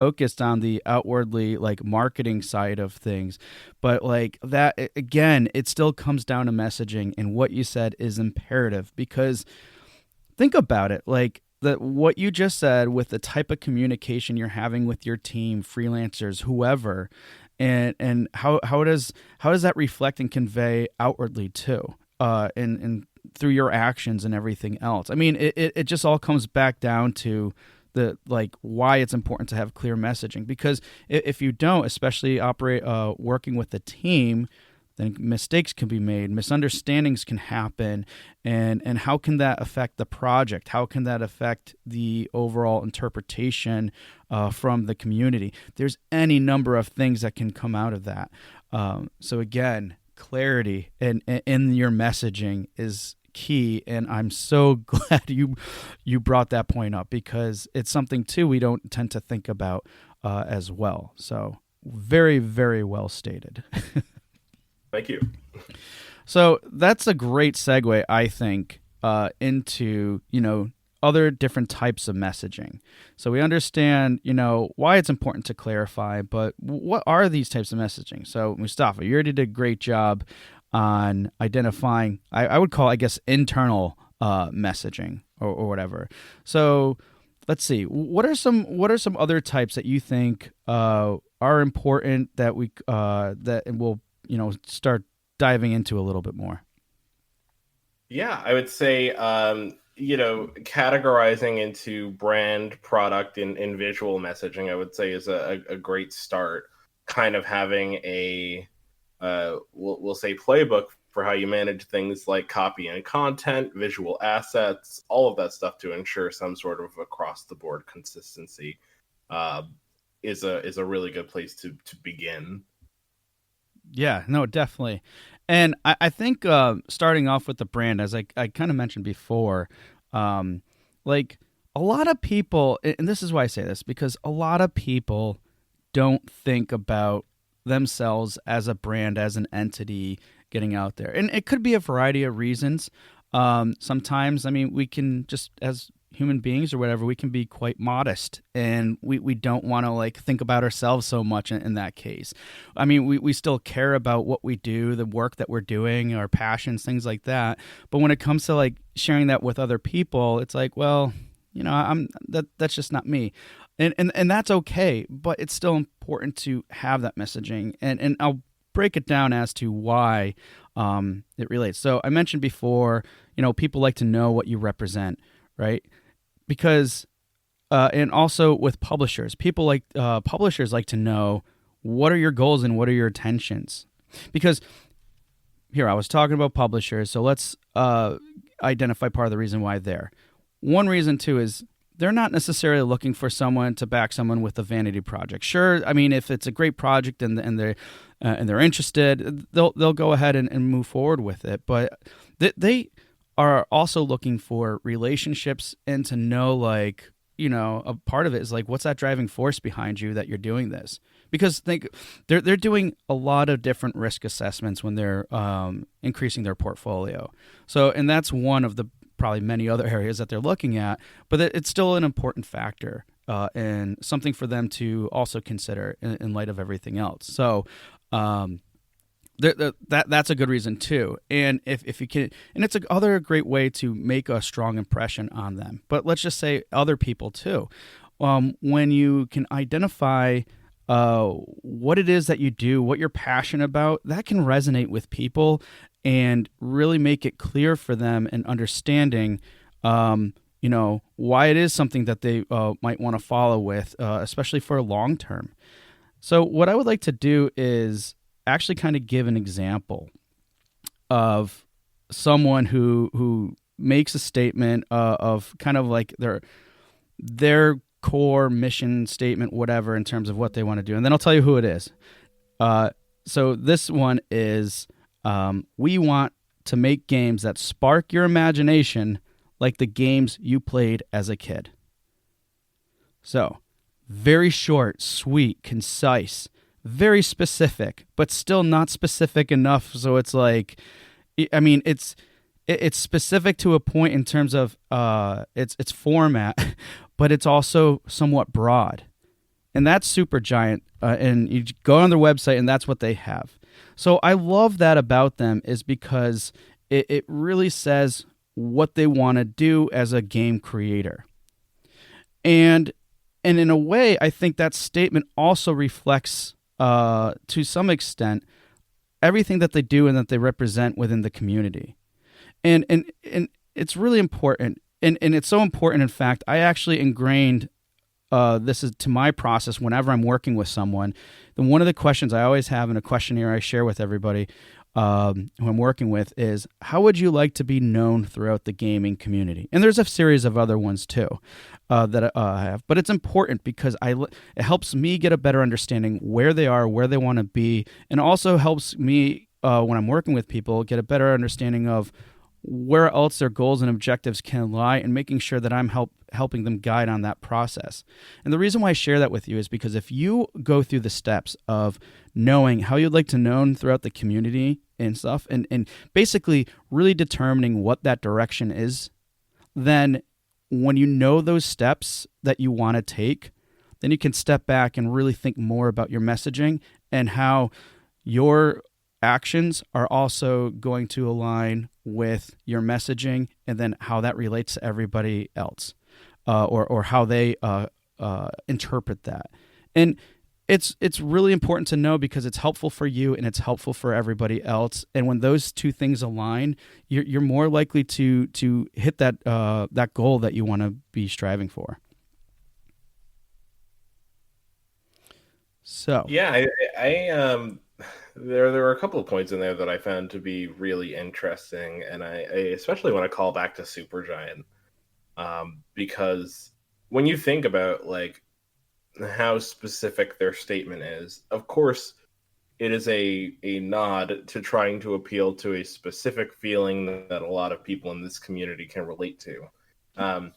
focused on the outwardly like marketing side of things, but like that again, it still comes down to messaging, and what you said is imperative because think about it, like what you just said with the type of communication you're having with your team, freelancers, whoever, and how does that reflect and convey outwardly too, and through your actions and everything else. I mean, it just all comes back down to the like why it's important to have clear messaging, because if you don't, especially operate working with a team, then mistakes can be made, misunderstandings can happen, and how can that affect the project? How can that affect the overall interpretation from the community? There's any number of things that can come out of that. So again, clarity in your messaging is key, and I'm so glad you brought that point up, because it's something too we don't tend to think about as well. So very, very well stated. Thank you. So that's a great segue, I think, into, other different types of messaging. So we understand, why it's important to clarify, but what are these types of messaging? So Mustapha, you already did a great job on identifying, I would call, I guess, internal messaging or whatever. So let's see, what are some other types that you think are important that we'll start diving into a little bit more? Yeah, I would say, categorizing into brand, product, and visual messaging, I would say is a great start. Kind of having a, we'll say, playbook for how you manage things like copy and content, visual assets, all of that stuff to ensure some sort of across the board consistency is a really good place to begin. Yeah, no, definitely. And I think starting off with the brand, as I kind of mentioned before, like a lot of people, and this is why I say this, because a lot of people don't think about themselves as a brand, as an entity getting out there. And it could be a variety of reasons. Sometimes, I mean, we can just, as human beings or whatever, we can be quite modest, and we don't want to like think about ourselves so much in that case. I mean, we still care about what we do, the work that we're doing, our passions, things like that. But when it comes to like sharing that with other people, it's like, well, that's just not me. And that's okay, but it's still important to have that messaging. And I'll break it down as to why it relates. So I mentioned before, people like to know what you represent, right? Because, and also with publishers, publishers like to know what are your goals and what are your intentions. Because here, I was talking about publishers, so let's identify part of the reason why they're. One reason, too, is they're not necessarily looking for someone to back someone with a vanity project. Sure, I mean, if it's a great project and they're interested, they'll go ahead and move forward with it. But they are also looking for relationships, and to know, like, a part of it is like, what's that driving force behind you that you're doing this? Because they're doing a lot of different risk assessments when they're increasing their portfolio. So, and that's one of the probably many other areas that they're looking at, but it's still an important factor and something for them to also consider in light of everything else. So, that's a good reason too. And if you can, and it's another great way to make a strong impression on them. But let's just say other people too. When you can identify what it is that you do, what you're passionate about, that can resonate with people and really make it clear for them and understanding, why it is something that they might want to follow with, especially for a long term. So what I would like to do is actually kind of give an example of someone who makes a statement of kind of like their core mission statement, whatever, in terms of what they want to do. And then I'll tell you who it is. So this one is, we want to make games that spark your imagination like the games you played as a kid. So very short, sweet, concise, very specific, but still not specific enough. So it's like, I mean, it's specific to a point in terms of its format, but it's also somewhat broad. and that's Supergiant. And you go on their website, and that's what they have. So I love that about them is because it really says what they want to do as a game creator. And in a way, I think that statement also reflects, to some extent, everything that they do and that they represent within the community. And it's really important. And it's so important, in fact, I actually ingrained this is to my process whenever I'm working with someone. Then one of the questions I always have in a questionnaire I share with everybody who I'm working with is, how would you like to be known throughout the gaming community? And there's a series of other ones too that I have. But it's important because it helps me get a better understanding where they are, where they want to be, and also helps me when I'm working with people get a better understanding of where else their goals and objectives can lie, and making sure that I'm helping them guide on that process. And the reason why I share that with you is because if you go through the steps of knowing how you'd like to known throughout the community and stuff, and basically really determining what that direction is, then when you know those steps that you want to take, then you can step back and really think more about your messaging and how your actions are also going to align with your messaging, and then how that relates to everybody else, or how they interpret that. And it's really important to know because it's helpful for you and it's helpful for everybody else. And when those two things align, you're more likely to hit that goal that you want to be striving for. So Yeah, I there were a couple of points in there that I found to be really interesting, and I especially want to call back to Supergiant, because when you think about like how specific their statement is, of course, it is a nod to trying to appeal to a specific feeling that a lot of people in this community can relate to. Um,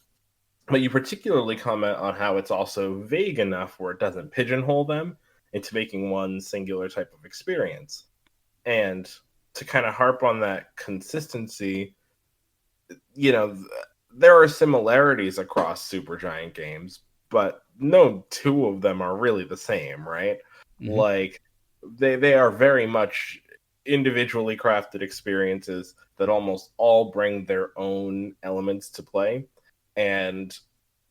but you particularly comment on how it's also vague enough where it doesn't pigeonhole them into making one singular type of experience. And to kind of harp on that consistency, you know, there are similarities across Supergiant games, but no two of them are really the same, right? mm-hmm. Like they are very much individually crafted experiences that almost all bring their own elements to play. And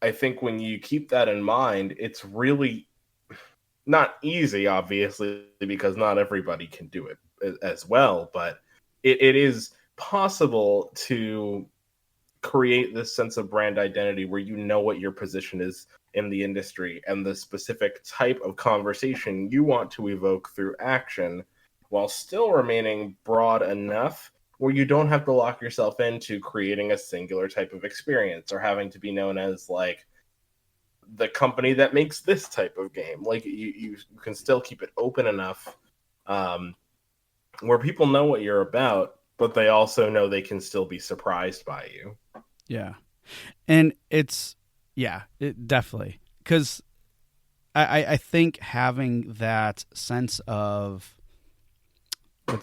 I think when you keep that in mind, it's really not easy, obviously, because not everybody can do it as well, but it is possible to create this sense of brand identity where you know what your position is in the industry and the specific type of conversation you want to evoke through action, while still remaining broad enough where you don't have to lock yourself into creating a singular type of experience or having to be known as like the company that makes this type of game. Like you can still keep it open enough where people know what you're about, but they also know they can still be surprised by you. Yeah. And it definitely, because I think having that sense of,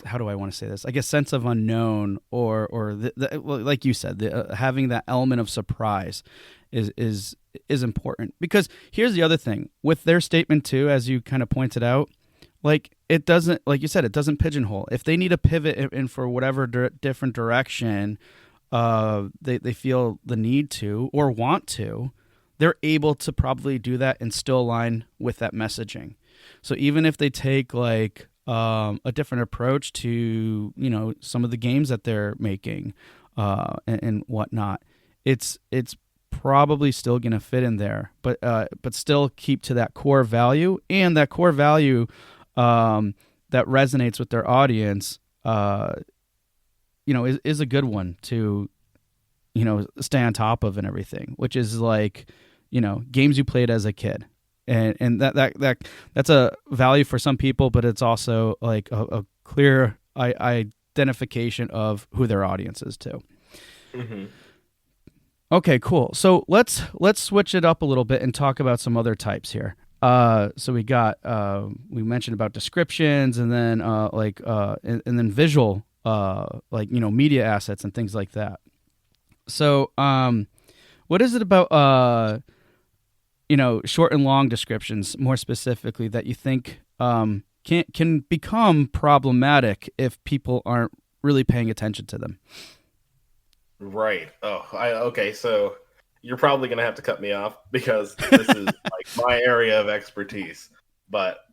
how do I want to say this? I guess sense of unknown, or well, like you said, having that element of surprise is important. Because here's the other thing with their statement too, as you kind of pointed out, like it doesn't, like you said, it doesn't pigeonhole. If they need a pivot in for whatever different direction, they feel the need to or want to, they're able to probably do that and still align with that messaging. So even if they take like a different approach to, you know, some of the games that they're making and whatnot, it's probably still going to fit in there, but still keep to that core value, and that core value that resonates with their audience, you know, is a good one to, you know, stay on top of and everything, which is like, you know, games you played as a kid. And that's a value for some people, but it's also like a clear identification of who their audience is too. Mm-hmm. Okay, cool. So let's switch it up a little bit and talk about some other types here. So we got we mentioned about descriptions, and then and then visual, like, you know, media assets and things like that. So what is it about short and long descriptions, more specifically, that you think can become problematic if people aren't really paying attention to them. Right. Okay. So you're probably going to have to cut me off because this is like my area of expertise. But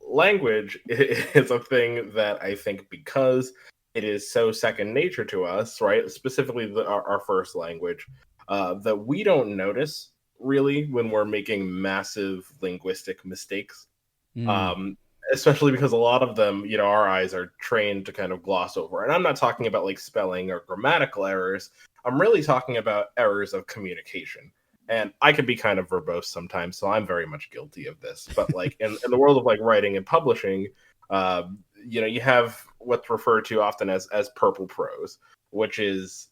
language is a thing that I think because it is so second nature to us, right? Specifically our first language, that we don't notice really when we're making massive linguistic mistakes. Mm. Um, Especially because a lot of them, our eyes are trained to kind of gloss over. And I'm not talking about like spelling or grammatical errors. I'm really talking about errors of communication. And I can be kind of verbose sometimes, so I'm very much guilty of this. But like in the world of like writing and publishing, you have what's referred to often as purple prose, which is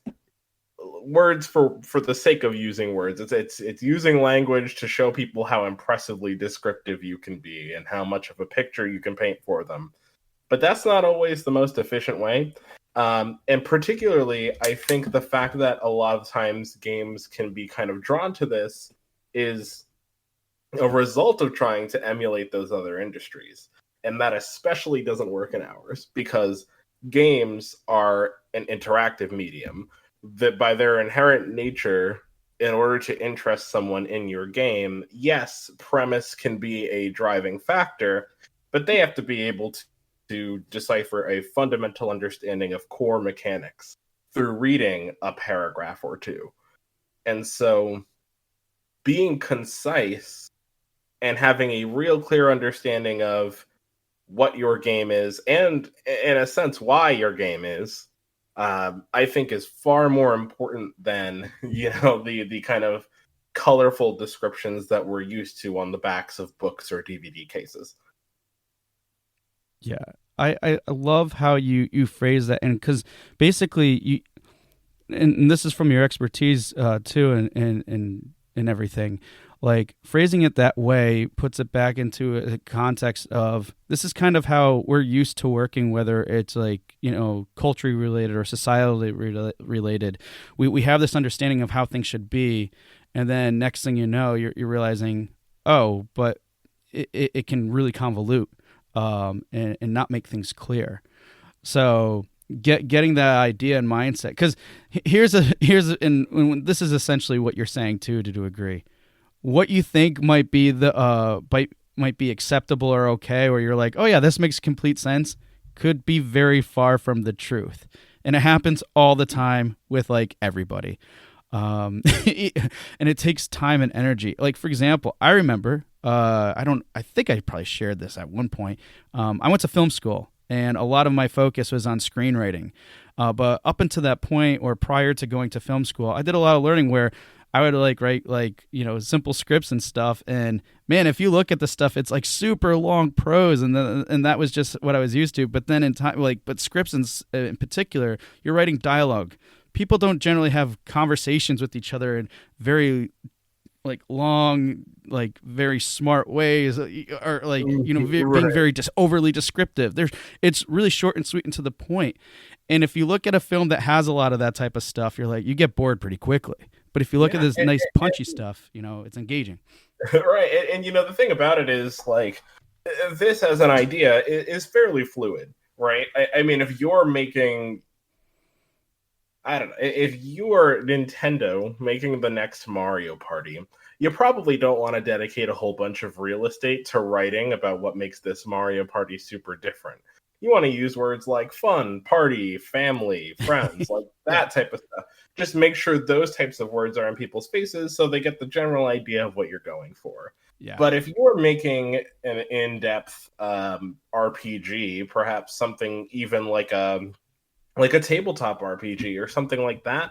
words for the sake of using words. It's using language to show people how impressively descriptive you can be and how much of a picture you can paint for them. But that's not always the most efficient way. And particularly, I think the fact that a lot of times games can be kind of drawn to this is a result of trying to emulate those other industries. And that especially doesn't work in ours because games are an interactive medium that by their inherent nature, in order to interest someone in your game, yes, premise can be a driving factor, but they have to be able to decipher a fundamental understanding of core mechanics through reading a paragraph or two. And so being concise and having a real clear understanding of what your game is and in a sense why your game is, I think is far more important than the kind of colorful descriptions that we're used to on the backs of books or DVD cases. Yeah, I love how you phrase that, and because basically you, and this is from your expertise too, and everything. Like phrasing it that way puts it back into a context of this is kind of how we're used to working, whether it's like culturally related or societally related. We have this understanding of how things should be, and then next thing you know, you're realizing, oh, but it can really convolute and not make things clear. So getting that idea and mindset, because and this is essentially what you're saying too, to agree. What you think might be might be acceptable or okay, or you're like, oh yeah, this makes complete sense, could be very far from the truth, and it happens all the time with like everybody. And it takes time and energy. Like for example, I remember, I think I probably shared this at one point. I went to film school, and a lot of my focus was on screenwriting. But up until that point, or prior to going to film school, I did a lot of learning where I would like write like simple scripts and stuff. And man, if you look at the stuff, it's like super long prose, and that was just what I was used to. But then in time, but scripts in particular, you're writing dialogue. People don't generally have conversations with each other in very like long, like very smart ways, or like being Right. very just overly descriptive. It's really short and sweet and to the point. And if you look at a film that has a lot of that type of stuff, you're like, you get bored pretty quickly. But if you look at Yeah. this nice punchy stuff, it's engaging. Right. And the thing about it is like this as an idea is fairly fluid, right? I mean, if you're making, I don't know, if you are Nintendo making the next Mario Party, you probably don't want to dedicate a whole bunch of real estate to writing about what makes this Mario Party super different. You want to use words like fun, party, family, friends, like Yeah. that type of stuff. Just make sure those types of words are in people's faces so they get the general idea of what you're going for. Yeah. But if you're making an in-depth RPG, perhaps something even like a tabletop RPG or something like that,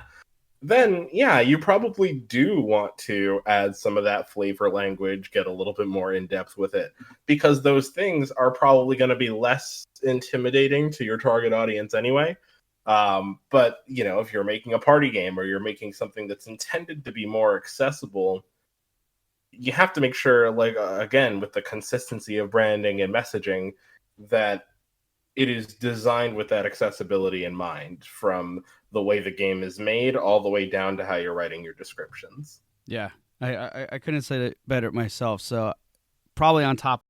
then yeah, you probably do want to add some of that flavor language, get a little bit more in depth with it, because those things are probably going to be less intimidating to your target audience anyway. But if you're making a party game or you're making something that's intended to be more accessible, you have to make sure, like again, with the consistency of branding and messaging, that it is designed with that accessibility in mind, from the way the game is made all the way down to how you're writing your descriptions. Yeah. I couldn't say it better myself. So probably on top